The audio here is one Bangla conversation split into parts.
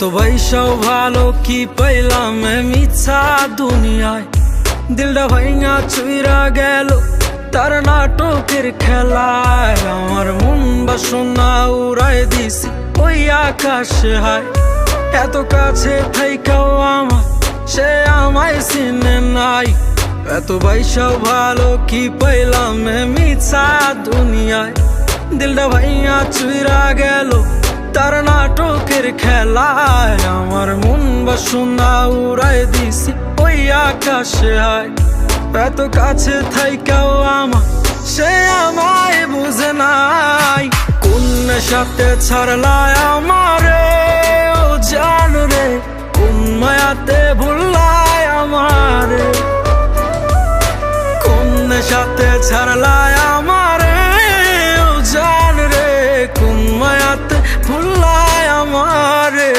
এত বৈশাও ভালো কি পাইলাম মিছা দুনিয়ায়, দিলটা ভাইঙা চুইরা গেল তার নাটকের খেলায়। আমার মন বাসনা উড়াই দিছি ওই আকাশে হায়, এত কাছে থাইকাও আমার সে আমায় চিনে নাই। এত বৈশাও ভালো কি পাইলাম মিছা দুনিয়ায়, দিলটা ভাইঙা চুইরা গেল তার নাটকের খেলায়। আমার মন বাসনা উড়াই দিছি ওই আকাশে হায়, এত কাছে থাইকাও আমার সে আমায় বুঝে নাই। কোন নেশাতে ছাড়লায় আমারে ও জান রে, কোন মায়াতে ভুললায় আমারে, কোন নেশাতে ছাড়লায় আমারে ও জান রে, কোন মায়াতে ভুললায় আমারে।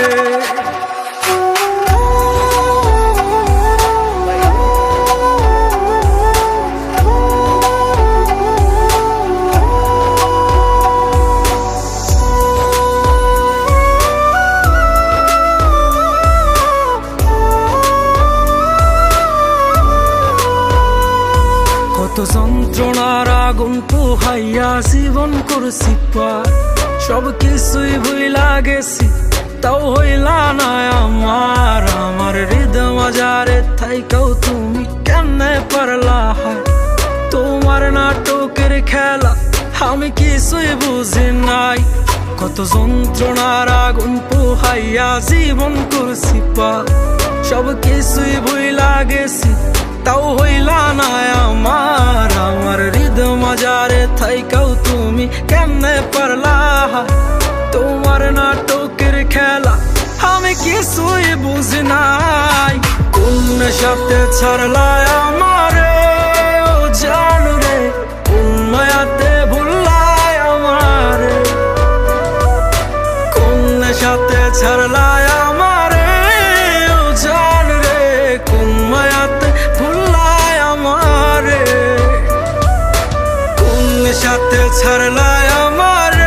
কত যন্ত্রণার আগুন পোহাইয়া জীবন করছি পার, সব কিছুই ভুইলা গেছি তাও হইলা না আমার। আমার হৃদয় মাজারে থাইকাও তুমি কেমনে পারলা হয়, তোমার নাটকের খেলা আমি কিছুই বুঝি নাই। কত যন্ত্রণার আগুন পোহাইয়া জীবন করছি পার, সব কিছুই ভুইলা গেছি তাও হইলা না আমার। আমার হৃদয় মাজারে থাইকাও তুমি কেমনে পারলা, তোমার নাটকের খেলা আমি কিছুই বুঝি নাই। কোন নেশাতে ছাড়লায় আমারে ও জান রে, কোন মায়াতে ভুললায় আমারে, কোন নেশাতে ছাড়লায় আমারে ও জান রে, কোন মায়াতে ভুললায় আমারে, কোন নেশাতে ছাড়লায় আমারে।